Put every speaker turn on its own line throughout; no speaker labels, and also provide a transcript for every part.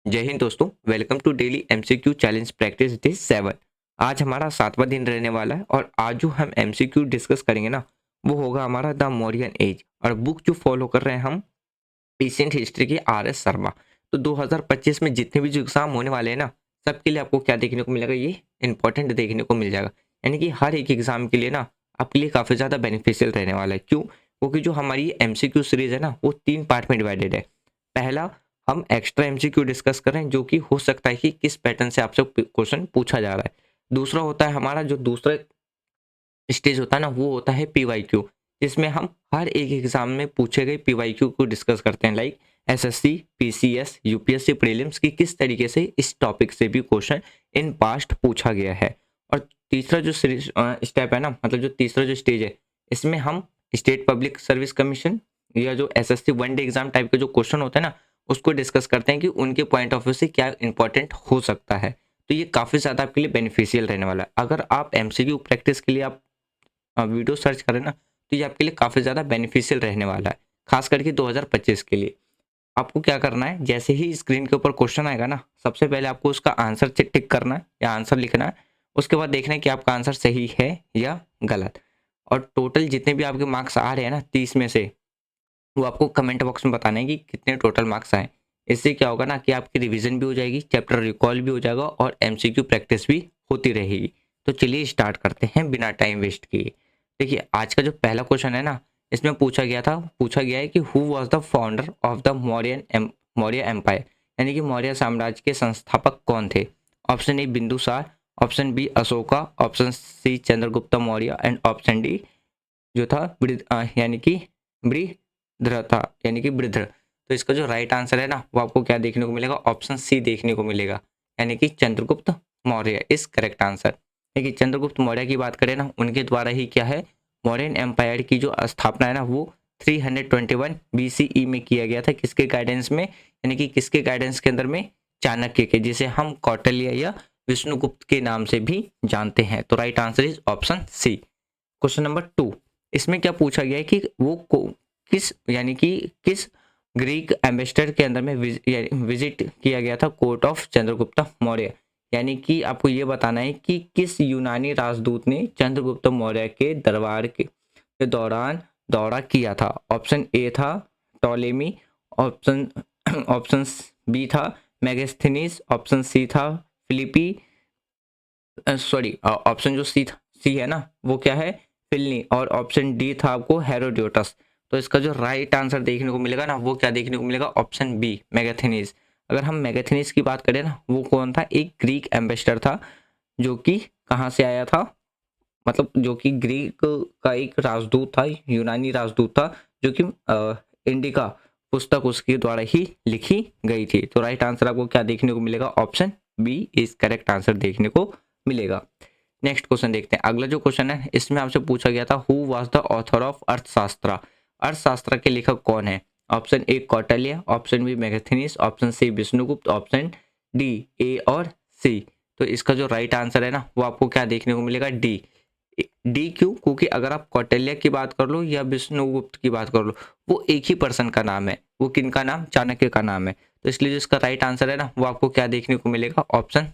जय हिंद दोस्तों, welcome to daily MCQ challenge practice day 7। आज हमारा 7वां दिन रहने वाला है और आज जो हम एमसीक्यू डिस्कस करेंगे ना, वो होगा हमारा द मौर्यन एज। और बुक जो फॉलो कर रहे हैं हम, एशियंट हिस्ट्री की आर एस शर्मा। तो 2025 में जितने भी जो एग्जाम होने वाले हैं ना, सबके लिए आपको क्या देखने को मिलेगा, ये इंपॉर्टेंट देखने को मिल जाएगा। यानी कि हर एक एग्जाम के लिए ना आपके लिए काफ़ी ज़्यादा बेनिफिशियल रहने वाला है। क्यों? क्योंकि जो हमारी एमसीक्यू सीरीज है ना, वो 3 पार्ट में डिवाइडेड है। पहला, हम एक्स्ट्रा एमसीक्यू डिस्कस कर रहे हैं, जो कि हो सकता है कि किस पैटर्न से आपसे क्वेश्चन पूछा जा रहा है। दूसरा होता है हमारा जो दूसरा स्टेज होता है ना, वो होता है पीवाईक्यू, जिसमें हम हर एक एग्जाम में पूछे गए पीवाईक्यू को डिस्कस करते हैं। Like SSC, PCS, UPSC prelims की किस तरीके से इस टॉपिक से भी क्वेश्चन इन पास्ट पूछा गया है। और तीसरा जो स्टेप है ना, मतलब जो तीसरा जो स्टेज है, इसमें हम स्टेट पब्लिक सर्विस कमीशन या जो SSC one day exam type के जो क्वेश्चन होते हैं ना, उसको डिस्कस करते हैं कि उनके पॉइंट ऑफ व्यू से क्या इंपॉर्टेंट हो सकता है। तो ये काफ़ी ज़्यादा आपके लिए बेनिफिशियल रहने वाला है। अगर आप एमसीक्यू प्रैक्टिस के लिए आप वीडियो सर्च करें ना, तो ये आपके लिए काफ़ी ज़्यादा बेनिफिशियल रहने वाला है, खास करके 2025 के लिए। आपको क्या करना है, जैसे ही स्क्रीन के ऊपर क्वेश्चन आएगा ना, सबसे पहले आपको उसका आंसर टिक करना है या आंसर लिखना है। उसके बाद देखना है कि आपका आंसर सही है या गलत। और टोटल जितने भी आपके मार्क्स आ रहे हैं ना 30 में से, वो आपको कमेंट बॉक्स में बताना है कि कितने टोटल मार्क्स आए। इससे क्या होगा ना कि आपकी रिवीजन भी हो जाएगी, चैप्टर रिकॉल भी हो जाएगा और एमसीक्यू प्रैक्टिस भी होती रहेगी। तो चलिए स्टार्ट करते हैं बिना टाइम वेस्ट किए। देखिए, आज का जो पहला क्वेश्चन है ना, इसमें पूछा गया है कि who was the founder of the Maurya empire, यानी कि मौर्य साम्राज्य के संस्थापक कौन थे। Option A Bindusara, option B Ashoka, option C Chandragupta Maurya and option D जो था यानी कि बृहद्र था, यानी कि बृहद्र। तो इसका जो राइट आंसर है ना, वो आपको क्या देखने को मिलेगा, ऑप्शन सी देखने को मिलेगा, यानी कि Chandragupta Maurya is correct answer. देखिए, चंद्रगुप्त मौर्य की बात करें ना, उनके द्वारा ही क्या है, मौर्यन एम्पायर की जो स्थापना है ना, वो 321 बीसीई में किया गया था। किसके गाइडेंस में, यानी कि किसके गाइडेंस के अंदर में, चाणक्य के, जिसे हम कौटिल्य या विष्णुगुप्त के नाम से भी जानते हैं। तो right answer is option C. Question number 2, इसमें क्या पूछा गया है कि किस, यानी कि किस ग्रीक एम्बेसडर के अंदर में विजिट किया गया था कोर्ट ऑफ चंद्रगुप्त मौर्य। यानी कि आपको ये बताना है कि किस यूनानी राजदूत ने चंद्रगुप्त मौर्य के दरबार के दौरान दौरा किया था। ऑप्शन ए था टॉलेमी, ऑप्शन ऑप्शन बी था मैगस्थनीज, ऑप्शन सी था फिलिपी, सॉरी ऑप्शन जो सी है ना, वो क्या है, फिलनी, और ऑप्शन डी था आपको हेरोडोटस। तो इसका जो राइट आंसर देखने को मिलेगा ना, वो क्या देखने को मिलेगा, ऑप्शन बी मैगस्थनीज। अगर हम मैगस्थनीज की बात करें ना, वो कौन था, एक ग्रीक एम्बेसडर था, जो कि कहाँ से आया था, मतलब जो कि ग्रीक का एक राजदूत था, यूनानी राजदूत था, जो कि इंडिका पुस्तक उसके द्वारा ही लिखी गई थी। तो राइट आंसर आपको क्या देखने को मिलेगा, option B is correct answer देखने को मिलेगा। नेक्स्ट क्वेश्चन देखते हैं। अगला जो क्वेश्चन है, इसमें आपसे पूछा गया था who was the author of Arthashastra. Arthashastra के लेखक कौन है। Option A Kautilya, option B Megasthenes, option C Vishnugupta, option D A और सी। तो इसका जो राइट आंसर है ना, वो आपको क्या देखने को मिलेगा, डी। डी क्यों, क्योंकि अगर आप कौटिल्य की बात कर लो या विष्णुगुप्त की बात कर लो, वो एक ही पर्सन का नाम है। वो किनका नाम, चाणक्य का नाम है। तो इसलिए जो इसका राइट आंसर है ना, वो आपको क्या देखने को मिलेगा, ऑप्शन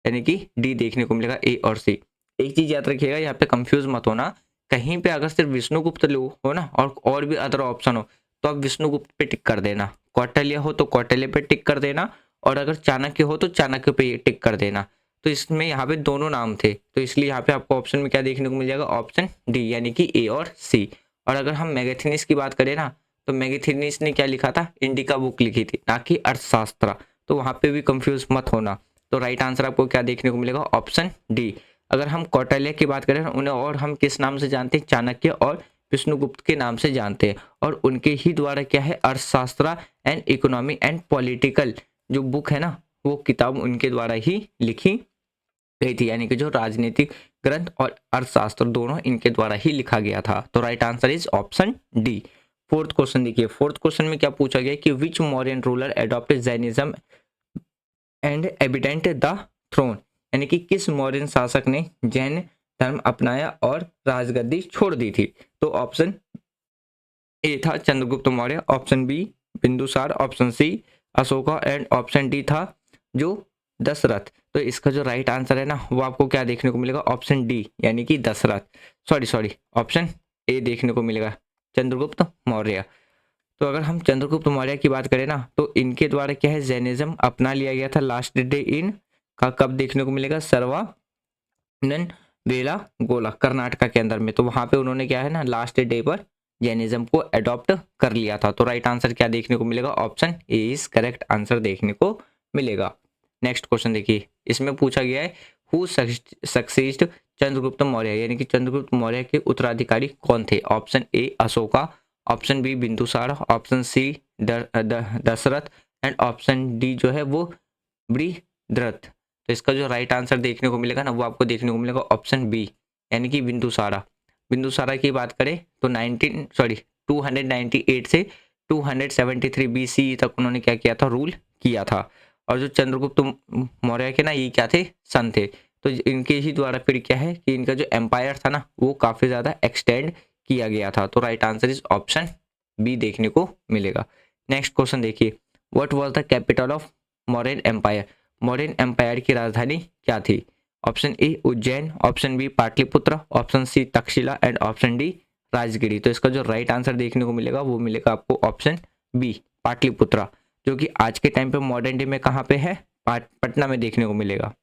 यानी कि डी देखने को मिलेगा, ए और सी। एक चीज याद रखिएगा, यहाँ पे कंफ्यूज मत होना। कहीं पे अगर सिर्फ विष्णुगुप्त लोग हो ना और भी अदर ऑप्शन हो, तो आप विष्णुगुप्त पे टिक कर देना। कौटिल्य हो तो कौटिल्य पे टिक कर देना, और अगर चाणक्य हो तो चाणक्य पे टिक कर देना। तो इसमें यहाँ पे दोनों नाम थे, तो इसलिए यहाँ पे आपको ऑप्शन में क्या देखने को मिल जाएगा, ऑप्शन डी, यानी कि ए और सी। और अगर हम मैगस्थनीज की बात करें ना, तो मैगस्थनीज ने क्या लिखा था, इंडिका बुक लिखी थी, ना कि अर्थशास्त्र। तो वहाँ पे भी कंफ्यूज मत होना। तो राइट आंसर आपको क्या देखने को मिलेगा, ऑप्शन डी। अगर हम कौटिल्य की बात करें, उन्हें और हम किस नाम से जानते हैं, चाणक्य और विष्णुगुप्त के नाम से जानते हैं। और उनके ही द्वारा क्या है, अर्थशास्त्र एंड इकोनॉमी एंड पॉलिटिकल जो बुक है ना, वो किताब उनके द्वारा ही लिखी गई थी। यानी कि जो राजनीतिक ग्रंथ और अर्थशास्त्र दोनों इनके द्वारा ही लिखा गया था। तो right answer is option D. Fourth question देखिए। फोर्थ क्वेश्चन में क्या पूछा गया कि which Mauryan ruler adopted Jainism and abdicated the throne, यानी कि किस मौर्यन शासक ने जैन धर्म अपनाया और राजगद्दी छोड़ दी थी। तो ऑप्शन ए था Chandragupta Maurya, option B Bindusara, option C Ashoka and option D था जो दशरथ। तो इसका जो राइट आंसर है ना वो आपको क्या देखने को मिलेगा, ऑप्शन डी यानी कि दशरथ, सॉरी ऑप्शन ए देखने को मिलेगा, चंद्रगुप्त मौर्य। तो अगर हम चंद्रगुप्त मौर्य की बात करें ना तो इनके द्वारा क्या है जैनिज्म अपना लिया गया था। लास्ट डे इन का कब देखने को मिलेगा, सरवानन वेला गोला कर्नाटका के अंदर में। तो वहां पे उन्होंने क्या है ना लास्ट डे पर जैनिज्म को अडॉप्ट कर लिया था। तो राइट आंसर क्या देखने को मिलेगा, option A is correct answer देखने को मिलेगा। नेक्स्ट क्वेश्चन देखिए, इसमें पूछा गया है हु सक्सीड चंद्रगुप्त मौर्य, यानी कि चंद्रगुप्त मौर्य के उत्तराधिकारी कौन थे। Option A Ashoka, option B Bindusara, option C Dasharatha and option D जो है वो बृहद्रथ। तो इसका जो राइट आंसर देखने को मिलेगा ना वो आपको देखने को मिलेगा ऑप्शन बी यानी कि बिंदुसारा। बिंदुसारा की बात करें तो 298 से 273 बीसी तक उन्होंने क्या किया था, रूल किया था। और जो चंद्रगुप्त मौर्य के ना ये क्या थे, सन थे। तो इनके ही द्वारा फिर क्या है कि इनका जो एम्पायर था ना वो काफ़ी ज़्यादा एक्सटेंड किया गया था। तो right answer is option B देखने को मिलेगा। नेक्स्ट क्वेश्चन देखिए, what was the capital of Mauryan empire, Mauryan empire की राजधानी क्या थी। Option A Ujjain, option B Pataliputra, option C Takshashila and option D Rajgiri. तो इसका जो राइट आंसर देखने को मिलेगा वो मिलेगा आपको ऑप्शन बी पाटलिपुत्र, जो कि आज के टाइम पे मॉडर्न डे में कहाँ पे है, पटना में देखने को मिलेगा।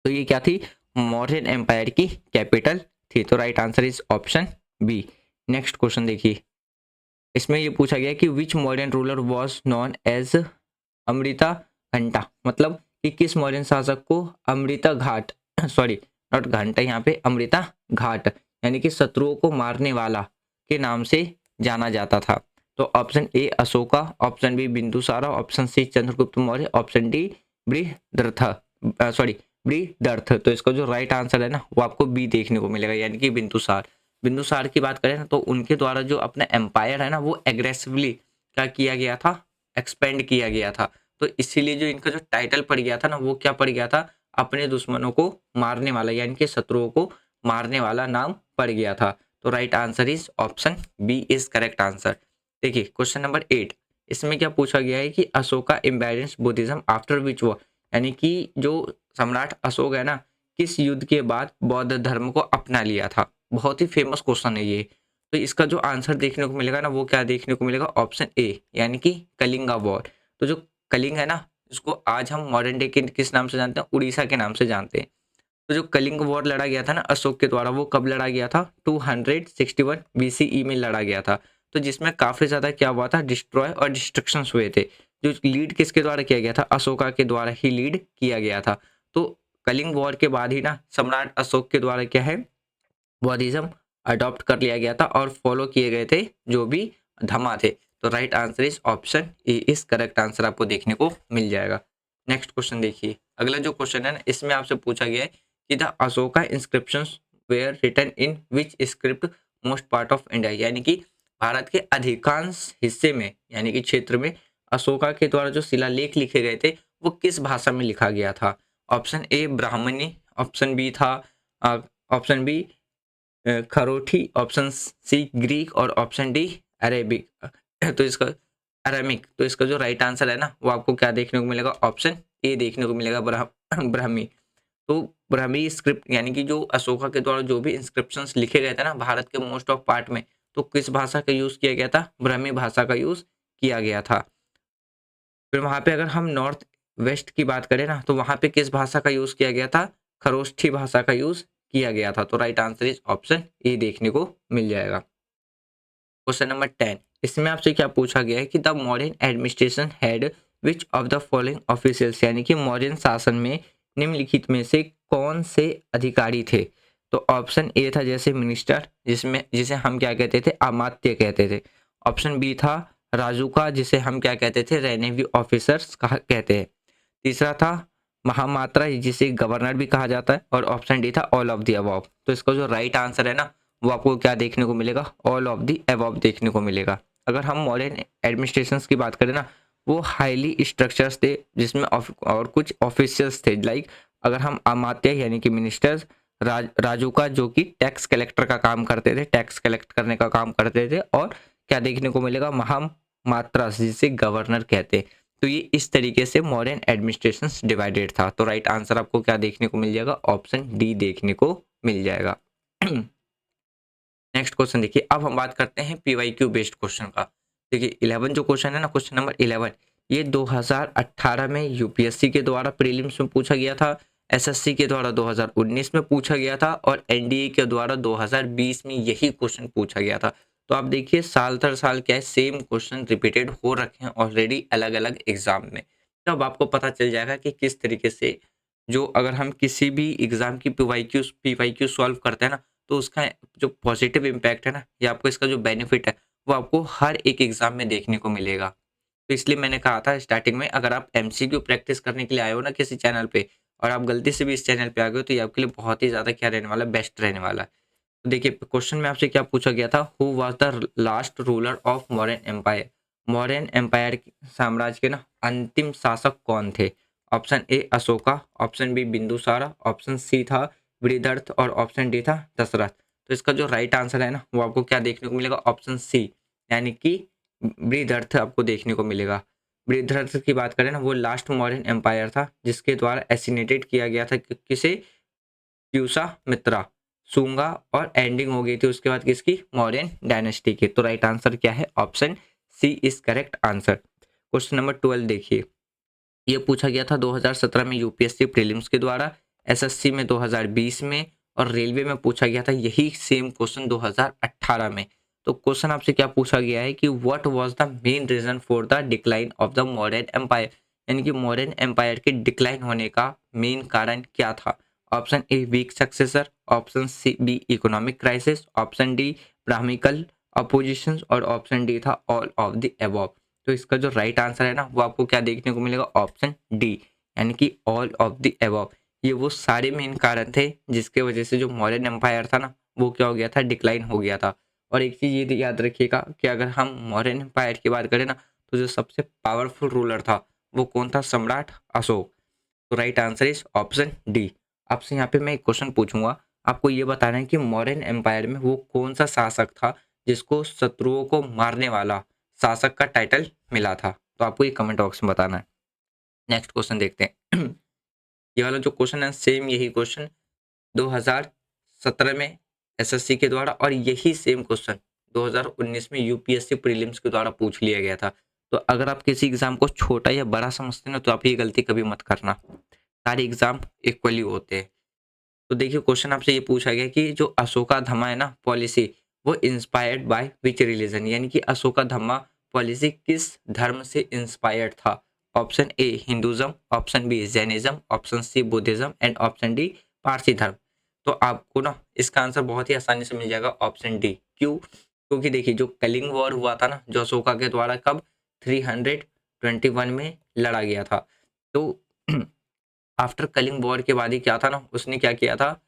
तो ये क्या थी, मौर्यन एम्पायर की कैपिटल थी। तो right answer is option B. Next question देखिए, इसमें ये पूछा गया कि which modern ruler was known as Amitraghata, मतलब कि किस मौर्यन शासक को अमृता घाट सॉरी नॉट घंटा, यहाँ पे अमृता घाट यानी कि शत्रुओं को मारने वाला के नाम से जाना जाता था। तो option A Ashoka, option B Bindusara, option C Chandragupta Maurya, option D Brihadratha Brihadratha. तो इसका जो राइट आंसर है ना वो आपको बी देखने को मिलेगा यानी कि बिंदुसार। बिंदुसार की बात करें ना तो उनके द्वारा जो अपना एम्पायर है ना वो एग्रेसिवली क्या किया गया था, एक्सपेंड किया गया था। तो इसीलिए जो इनका जो टाइटल पड़ गया था ना वो क्या पड़ गया था, अपने दुश्मनों को मारने वाला यानी कि शत्रुओं को मारने वाला नाम पड़ गया था। तो right answer is option B is correct answer. देखिए क्वेश्चन नंबर 8, इसमें क्या पूछा गया है कि Ashoka embraced Buddhism after which war, यानी कि जो सम्राट अशोक है ना किस युद्ध के बाद बौद्ध धर्म को अपना लिया था। बहुत ही फेमस क्वेश्चन है ये। तो इसका जो आंसर देखने को मिलेगा ना वो क्या देखने को मिलेगा, ऑप्शन ए यानी कि कलिंगा वॉर। तो जो कलिंग है ना इसको आज हम मॉडर्न डे के किस नाम से जानते हैं, उड़ीसा के नाम से जानते हैं। तो जो कलिंग वॉर लड़ा गया था ना अशोक के द्वारा वो कब लड़ा गया था, 261 बीसीई में लड़ा गया था। तो जिसमें काफी ज्यादा क्या हुआ था, डिस्ट्रॉय और डिस्ट्रक्शन हुए थे। जो लीड किसके द्वारा किया गया था, अशोका के द्वारा ही लीड किया गया था। तो कलिंग वॉर के बाद ही ना सम्राट अशोक के द्वारा क्या है, बौद्धिज्म अडॉप्ट कर लिया गया था और फॉलो किए गए थे जो भी धमा थे। तो right answer is option A is correct answer आपको देखने को मिल जाएगा। नेक्स्ट क्वेश्चन देखिए, अगला जो क्वेश्चन है ना इसमें आपसे पूछा गया है कि the Ashoka inscriptions were written in which script most part of India, यानी कि भारत के अधिकांश हिस्से में यानी कि क्षेत्र में अशोका के द्वारा जो शिलालेख लिखे गए थे वो किस भाषा में लिखा गया था। Option A Brahmani, option B था option B Kharoshthi, option C Greek और ऑप्शन डी अरेबिक। तो इसका अरेमिक। तो इसका जो राइट आंसर है ना वो आपको क्या देखने को मिलेगा, ऑप्शन ए देखने को मिलेगा ब्राह्मी। तो ब्राह्मी स्क्रिप्ट यानी कि जो अशोका के द्वारा जो भी इंस्क्रिप्शंस लिखे गए थे ना भारत के मोस्ट ऑफ पार्ट में, तो किस भाषा का यूज किया गया था, ब्राह्मी भाषा का यूज किया गया था। फिर वहां पे अगर हम नॉर्थ वेस्ट की बात करें ना तो वहां पे किस भाषा का यूज किया गया था, खरोष्ठी भाषा का यूज किया गया था। तो right answer is option A देखने को मिल जाएगा। क्वेश्चन नंबर 10, इसमें आपसे क्या पूछा गया है कि the modern administration head which of the following officials, यानी कि मौर्यन शासन में निम्नलिखित में से कौन से अधिकारी थे। तो ऑप्शन ए था जैसे मिनिस्टर, जिसमें जिसे हम क्या कहते थे, अमात्य कहते थे। ऑप्शन बी था राजुका, जिसे हम क्या कहते थे, रेवेन्यू ऑफिसर्स कहा कहते हैं। तीसरा था महामात्रा, जिसे गवर्नर भी कहा जाता है। और ऑप्शन डी था ऑल ऑफ द अबव। तो इसका जो राइट आंसर है ना वो आपको क्या देखने को मिलेगा, ऑल ऑफ द अबव देखने को मिलेगा। अगर हम मॉडर्न एडमिनिस्ट्रेशंस की बात करें ना वो हाईली स्ट्रक्चर्स थे जिसमें और कुछ ऑफिशियल्स थे। लाइक अगर हम अमात्य यानी कि मिनिस्टर्स, राजुका जो कि टैक्स कलेक्टर का काम करते थे, टैक्स कलेक्ट करने का काम करते थे। और क्या देखने को मिलेगा, महामात्रा जिसे गवर्नर कहते हैं। तो ये इस तरीके से मॉडर्न एडमिनिस्ट्रेशन डिवाइडेड था। तो राइट आंसर आपको क्या देखने को मिल जाएगा, ऑप्शन डी देखने को मिल जाएगा। नेक्स्ट क्वेश्चन देखिए, अब हम बात करते हैं पीवाईक्यू बेस्ड क्वेश्चन का। देखिए 11 जो क्वेश्चन है ना, क्वेश्चन नंबर 11, ये 2018 में यूपीएससी के द्वारा प्रीलिम्स में पूछा गया था, एसएससी के द्वारा 2019 में पूछा गया था और एनडीए के द्वारा 2020 में यही क्वेश्चन पूछा गया था। तो आप देखिए साल दर साल क्या है, सेम क्वेश्चन रिपीटेड हो रखे हैं ऑलरेडी अलग अलग एग्जाम में। तब आपको पता चल जाएगा कि किस तरीके से जो अगर हम किसी भी एग्जाम की पीवाईक्यू सॉल्व करते हैं ना, तो उसका जो पॉजिटिव इम्पैक्ट है ना, या आपको इसका जो बेनिफिट है वो आपको हर एक एग्जाम में देखने को मिलेगा। तो इसलिए मैंने कहा था स्टार्टिंग में, अगर आप एमसीक्यू प्रैक्टिस करने के लिए आए हो ना किसी चैनल पे, और आप गलती से भी इस चैनल पे आ गए हो, तो ये आपके लिए बहुत ही ज़्यादा क्या रहने वाला है, बेस्ट रहने वाला है। तो देखिए क्वेश्चन में आपसे क्या पूछा गया था, who was the last ruler of Mauryan empire. Mauryan empire साम्राज्य के ना अंतिम शासक कौन थे। Option A Ashoka, option B Bindusara, option C था बृहदर्थ और ऑप्शन डी था दशरथ। तो इसका जो राइट आंसर है ना, वो आपको क्या देखने को मिलेगा, ऑप्शन सी, यानी कि बृहदर्थ आपको देखने को मिलेगा। बृहदर्थ की बात करें ना, वो लास्ट मौर्यन एम्पायर था जिसके द्वारा एसिनेटेड किया गया था किसे, क्यूसा मित्रा, सुंगा, और एंडिंग हो गई थी उसके बाद किसकी, मौर्यन डायनेस्टी की। तो राइट आंसर क्या है, option C is correct answer. Question number 12 देखिए, ये पूछा गया था 2017 में यूपीएससी प्रीलिम्स के द्वारा, एसएससी में 2020 में, और रेलवे में पूछा गया था यही सेम क्वेश्चन 2018 में। तो क्वेश्चन आपसे क्या पूछा गया है कि what was the main reason for the decline of the modern empire, यानी कि मॉडर्न एम्पायर के डिक्लाइन होने का मेन कारण क्या था। Option A weak successor, option C B economic crisis, option D Brahminical opposition, और ऑप्शन डी था ऑल ऑफ द अबव। तो इसका जो राइट आंसर है ना, वो आपको क्या देखने को मिलेगा, ऑप्शन डी, यानी कि ऑल ऑफ द अबव। ये वो सारे मेन कारण थे जिसके वजह से जो मौर्यन एम्पायर था ना, वो क्या हो गया था, डिक्लाइन हो गया था। और एक चीज़ ये याद रखिएगा कि अगर हम मौर्यन एम्पायर की बात करें ना, तो जो सबसे पावरफुल रूलर था वो कौन था, सम्राट अशोक। तो right answer is option D. आपसे यहाँ पे मैं एक क्वेश्चन पूछूंगा, आपको ये बताना है कि मौर्यन एम्पायर में वो कौन सा शासक था जिसको शत्रुओं को मारने वाला शासक का टाइटल मिला था। तो आपको ये कमेंट बॉक्स में बताना है। नेक्स्ट क्वेश्चन देखते हैं। ये वाला जो क्वेश्चन है सेम यही क्वेश्चन 2017 में एसएससी के द्वारा, और यही सेम क्वेश्चन 2019 में यूपीएससी प्रीलिम्स के द्वारा पूछ लिया गया था। तो अगर आप किसी एग्जाम को छोटा या बड़ा समझते हैं ना, तो आप ये गलती कभी मत करना, सारे एग्जाम इक्वली होते हैं। तो देखिए क्वेश्चन आपसे ये पूछा गया कि जो अशोका धम्मा है ना पॉलिसी, वो इंस्पायर्ड बाय विच रिलीजन, यानी कि अशोका धम्मा पॉलिसी किस धर्म से इंस्पायर्ड था। Option A Hinduism, option B Jainism, option C Buddhism, and option D Parsi धर्म। तो आपको ना इसका आंसर बहुत ही आसानी से मिल जाएगा, ऑप्शन डी। क्यों, क्योंकि देखिए जो कलिंग वॉर हुआ था ना, जो अशोका के द्वारा कब 321 में लड़ा गया था। तो आफ्टर कलिंग वॉर के बाद ही क्या था ना, उसने क्या किया था,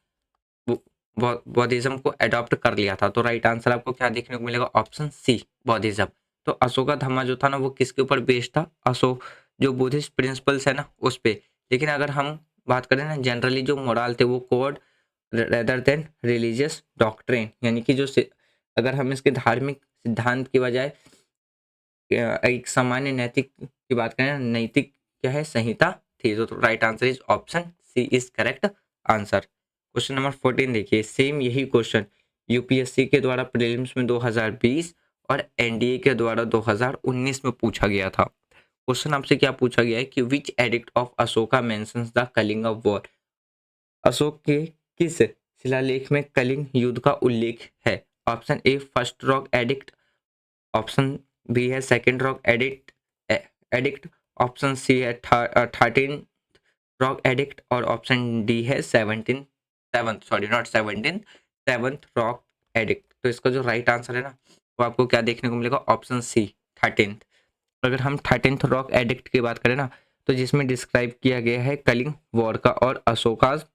बौद्धिज्म को अडॉप्ट कर लिया था। तो राइट आंसर आपको क्या देखने को मिलेगा, ऑप्शन सी बौद्धिज्म। तो अशोका धम्मा जो था ना, वो किसके ऊपर बेस्ड था, जो बुद्धिस्ट प्रिंसिपल्स है ना उस पे। लेकिन अगर हम बात करें ना, जनरली जो मोरल थे वो code rather than religious doctrine, यानी कि अगर हम इसके धार्मिक सिद्धांत की बजाय एक सामान्य नैतिक की बात करें ना, नैतिक क्या है, संहिता थी। तो right answer is option C is correct answer. Question number 14 देखिए, सेम यही क्वेश्चन यूपीएससी के द्वारा प्रीलिम्स में 2020 और एनडीए के द्वारा 2019 में पूछा गया था। क्वेश्चन आपसे क्या पूछा गया है कि which edict of Ashoka mentions the Kalinga of war. Ashok के किस शिलालेख में कलिंग युद्ध का उल्लेख है। Option A first rock edict, option B है second rock edict, option C है 13 रॉक एडिक्ट, और ऑप्शन डी है 7th रॉक एडिक्ट। तो इसका जो राइट आंसर है ना, वो आपको क्या देखने को मिलेगा, ऑप्शन सी 13th। अगर हम 13th रॉक एडिक्ट की बात करें ना, तो जिसमें डिस्क्राइब किया गया है कलिंग वॉर का और Ashoka's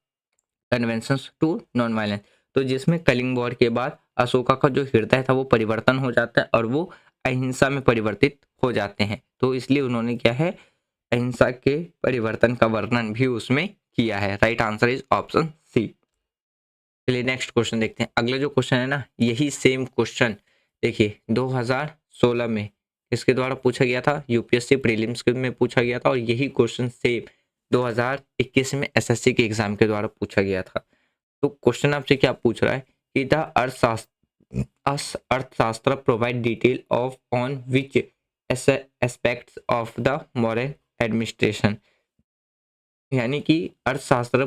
conventions to non violence. तो जिसमें कलिंग वॉर के बाद अशोका का जो हृदय था वो परिवर्तन हो जाता है और वो अहिंसा में परिवर्तित हो जाते हैं। तो इसलिए उन्होंने क्या है, अहिंसा के परिवर्तन का वर्णन भी उसमें किया है। Right answer is option C. चलिए नेक्स्ट क्वेश्चन देखते हैं। अगला जो क्वेश्चन है ना, यही सेम क्वेश्चन देखिए 2016 में किसके द्वारा पूछा गया था? यूपीएससी प्रीलिम्स के में पूछा गया था और यही क्वेश्चन सेम 2021 में एसएससी के एग्जाम के द्वारा पूछा गया था। तो क्वेश्चन आपसे क्या पूछ रहा है कि द अर्थशास्त्र provide detail of on which aspects of the modern administration, यानी कि अर्थशास्त्र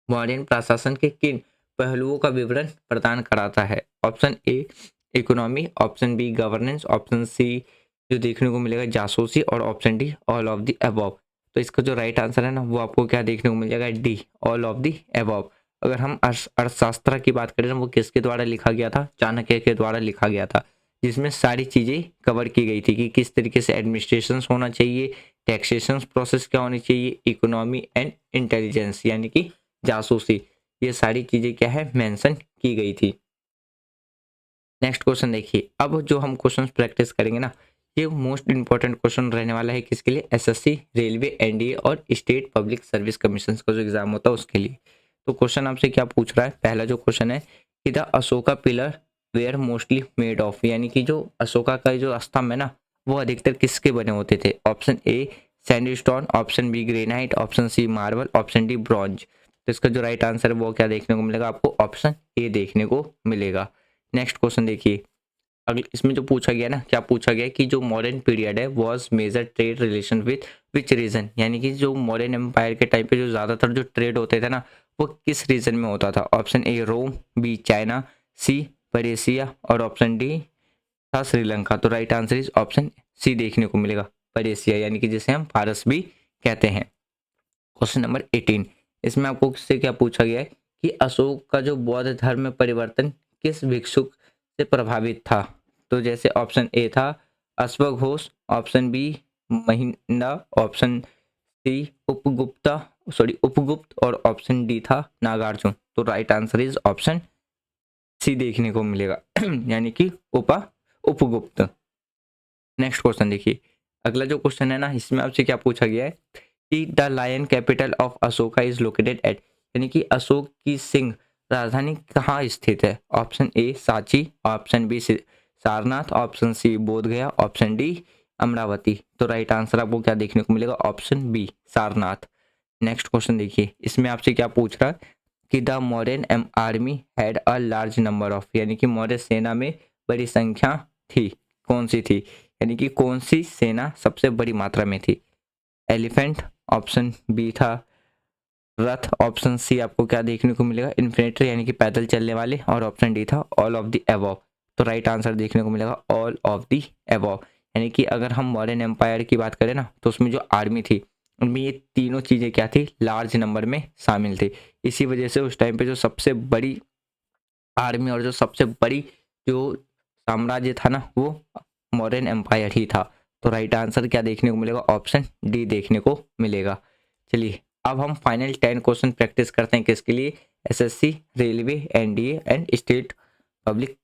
मॉडर्न प्रशासन के किन पहलुओं का विवरण प्रदान कराता है? Option A economy, option B governance, option C जो देखने को मिलेगा जासूसी और option D all of the above. तो इसका जो राइट आंसर है ना वो आपको क्या देखने को मिल जाएगा? D all of the above. अगर हम अर्थशास्त्र की बात करें ना वो किसके द्वारा लिखा गया था? चाणक्य के द्वारा लिखा गया था, जिसमें सारी चीज़ें कवर की गई थी कि किस तरीके से एडमिनिस्ट्रेशन होना चाहिए, टैक्सेशन प्रोसेस क्या होनी चाहिए, इकोनॉमी एंड इंटेलिजेंस यानी कि जासूसी, ये सारी चीजें क्या है मेंशन की गई थी। नेक्स्ट क्वेश्चन देखिए, अब जो हम क्वेश्चन प्रैक्टिस करेंगे ना ये मोस्ट इंपॉर्टेंट क्वेश्चन रहने वाला है किसके लिए? एसएससी, रेलवे, एनडीए और स्टेट पब्लिक सर्विस कमीशन का जो एग्जाम होता है उसके लिए। तो क्वेश्चन आपसे क्या पूछ रहा है? पहला जो क्वेश्चन है कि the Ashoka pillar were mostly made of, यानी कि जो अशोका का जो स्तंभ है ना वो अधिकतर किसके बने होते थे? Option A sandstone, option B granite, option C marble, option D bronze. तो इसका जो राइट आंसर है वो क्या देखने को मिलेगा आपको? ऑप्शन ए देखने को मिलेगा। नेक्स्ट क्वेश्चन देखिए, अगले इसमें जो पूछा गया ना, क्या पूछा गया कि जो मॉडर्न पीरियड है was major trade relation with which region, यानी कि जो मॉडर्न एम्पायर के टाइम पे जो ज़्यादातर जो ट्रेड होते थे ना वो किस रीजन में होता था? Option A Rome, B China, C Persia और ऑप्शन डी था श्रीलंका। तो right answer is option C देखने को मिलेगा, परेशिया, यानी कि जिसे हम फारस भी कहते हैं। क्वेश्चन नंबर 18, इसमें आपको से क्या पूछा गया है कि अशोक का जो बौद्ध धर्म में परिवर्तन किस भिक्षुक से प्रभावित था? तो जैसे ऑप्शन ए था अश्वघोष, option B Mahinda, option C Upagupta और ऑप्शन डी था नागार्जुन। तो right answer is option C देखने को मिलेगा यानी कि उपगुप्त। नेक्स्ट क्वेश्चन देखिए, अगला जो क्वेश्चन है ना इसमें आपसे क्या पूछा गया है कि the lion capital of Ashoka is located at, यानी कि अशोक की सिंह राजधानी कहाँ स्थित है? Option A Sanchi, option B Sarnath, option C Bodh Gaya, option D Amravati. तो राइट आंसर आपको क्या देखने को मिलेगा? Option B Sarnath. Next question देखिए, इसमें आपसे क्या पूछ रहा है कि the modern army had a large number of, यानी कि मौर्य सेना में बड़ी संख्या थी, कौन सी थी? यानी कि कौन सी सेना सबसे बड़ी मात्रा में थी? एलिफेंट, ऑप्शन बी था रथ, ऑप्शन सी आपको क्या देखने को मिलेगा? इन्फेंट्री यानी कि पैदल चलने वाले, और ऑप्शन डी था ऑल ऑफ द अबव। तो राइट आंसर देखने को मिलेगा ऑल ऑफ द अबव। यानी कि अगर हम मॉडर्न एम्पायर की बात करें ना तो उसमें जो आर्मी थी उनमें ये तीनों चीज़ें क्या थी? लार्ज नंबर में शामिल थी। इसी वजह से उस टाइम पे जो सबसे बड़ी आर्मी और जो सबसे बड़ी जो साम्राज्य था ना वो मॉडर्न एम्पायर ही था। तो राइट आंसर क्या देखने को मिलेगा? ऑप्शन डी देखने को मिलेगा। चलिए अब हम फाइनल 10 क्वेश्चन प्रैक्टिस करते हैं किसके लिए? SSC, railway, NDA and state public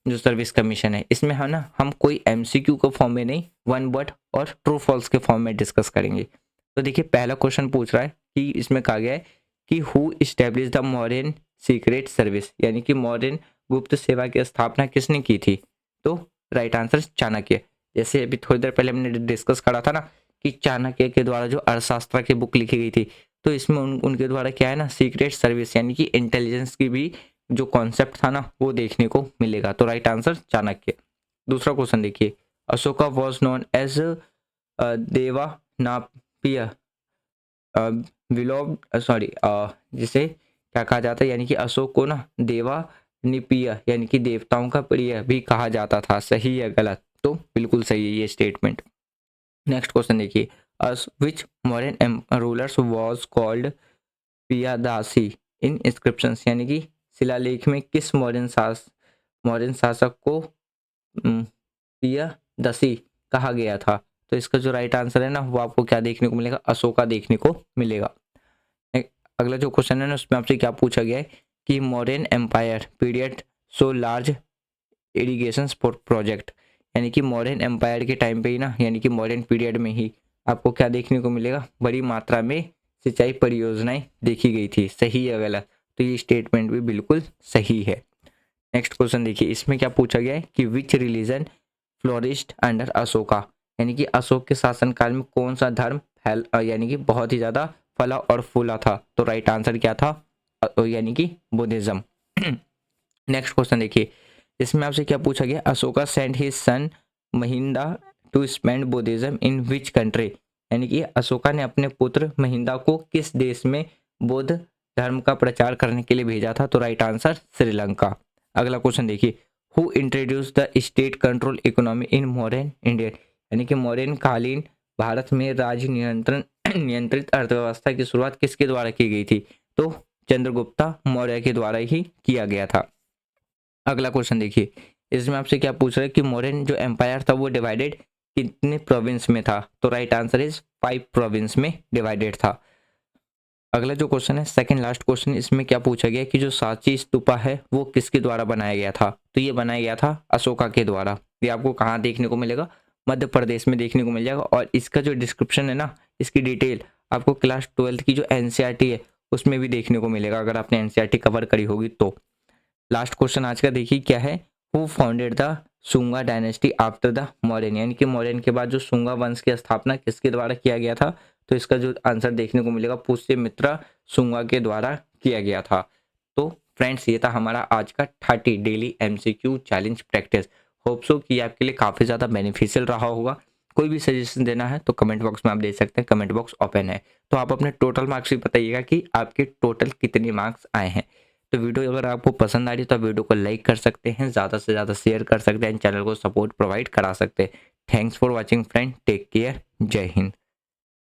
जो सर्विस कमीशन है। इसमें है ना हम कोई एमसीक्यू के फॉर्म में नहीं, वन वर्ड और ट्रू फॉल्स के फॉर्म में डिस्कस करेंगे। तो देखिए पहला क्वेश्चन पूछ रहा है कि इसमें कहा गया है कि who establish the modern secret service, यानी कि मॉडर्न गुप्त सेवा की स्थापना किसने की थी? तो राइट आंसर चाणक्य। जैसे अभी थोड़ी देर पहले हमने डिस्कस करा था ना कि चाणक्य के द्वारा जो अर्थशास्त्र की बुक लिखी गई थी तो इसमें उनके द्वारा क्या है ना सीक्रेट सर्विस यानी कि इंटेलिजेंस की भी जो कॉन्सेप्ट था ना वो देखने को मिलेगा। तो राइट आंसर चाणक्य। दूसरा क्वेश्चन देखिए, Ashoka was known as Devanampiya विलोब सॉरी जिसे क्या कहा जाता है, यानी कि अशोक को ना देवा निपिय यानी कि देवताओं का प्रिय भी कहा जाता था। सही या गलत? तो बिल्कुल सही है ये स्टेटमेंट। नेक्स्ट क्वेश्चन देखिए, which modern rulers was called Piyadasi in inscriptions, यानी कि शिलालेख में किस मौर्यन शासक को पियादसी कहा गया था? तो इसका जो राइट आंसर है ना वो आपको क्या देखने को मिलेगा? अशोका देखने को मिलेगा। अगला जो क्वेश्चन है ना उसमें आपसे क्या पूछा गया है कि modern empire period so large irrigation project, यानी कि मॉडर्न एम्पायर के टाइम पे ही ना यानी कि मॉडर्न पीरियड में ही आपको क्या देखने को मिलेगा? बड़ी मात्रा में सिंचाई परियोजनाएं देखी गई थी। सही या गलत? तो ये स्टेटमेंट भी बिल्कुल सही है। नेक्स्ट क्वेश्चन देखिए, इसमें क्या पूछा गया है कि विच रिलीजन फ्लोरिस्ड अंडर अशोका, यानी कि अशोक के शासनकाल में कौन सा धर्म फैल यानी कि बहुत ही ज़्यादा फला और फूला था? तो राइट आंसर क्या था? यानी कि बुद्धिज्म। नेक्स्ट क्वेश्चन देखिए, इसमें आपसे क्या पूछा गया? Ashoka sent his son Mahinda to spend Buddhism in which country, यानी कि अशोका ने अपने पुत्र महिंदा को किस देश में बौद्ध धर्म का प्रचार करने के लिए भेजा था? तो राइट आंसर श्रीलंका। अगला क्वेश्चन देखिए, who introduce the state control economy in modern India, यानी कि मौर्यन कालीन भारत में राज्य नियंत्रण नियंत्रित अर्थव्यवस्था की शुरुआत किसके द्वारा की गई थी? तो चंद्रगुप्ता मौर्य के द्वारा ही किया गया था। अगला क्वेश्चन देखिए, इसमें आपसे क्या पूछ रहा है कि मौर्यन जो एम्पायर था वो डिवाइडेड कितने प्रोविंस में था? तो राइट आंसर इज 5 प्रोविंस में डिवाइडेड था। अगला जो क्वेश्चन है, सेकंड लास्ट क्वेश्चन, इसमें क्या पूछा गया कि जो सांची स्तूपा है वो किसके द्वारा बनाया गया था? तो ये बनाया गया था अशोका के द्वारा। ये आपको कहाँ देखने को मिलेगा? मध्य प्रदेश में देखने को मिल जाएगा। और इसका जो डिस्क्रिप्शन है ना, इसकी डिटेल आपको क्लास 12th की जो एनसीईआरटी है उसमें भी देखने को मिलेगा, अगर आपने एनसीईआरटी कवर करी होगी तो। लास्ट क्वेश्चन आज का देखिए क्या है, who founded the Sunga dynasty after the Mauryan, यानी कि मौर्यन के बाद जो सुंगा वंश की स्थापना किसके द्वारा किया गया था? तो इसका जो आंसर देखने को मिलेगा, पुष्यमित्रा सुंगा के द्वारा किया गया था। तो फ्रेंड्स, ये था हमारा आज का 30 daily MCQ challenge practice. Hope so कि आपके लिए काफ़ी ज़्यादा बेनिफिशियल रहा होगा। कोई भी सजेशन देना है तो कमेंट बॉक्स में आप दे सकते हैं, कमेंट बॉक्स ओपन है। तो आप अपने टोटल मार्क्स भी बताइएगा कि आपके टोटल कितने मार्क्स आए हैं। तो वीडियो अगर आपको पसंद आ रही है तो आप वीडियो को लाइक कर सकते हैं, ज़्यादा से ज़्यादा शेयर कर सकते हैं, चैनल को सपोर्ट प्रोवाइड करा सकते हैं। Thanks for watching friend, take care, जय हिंद।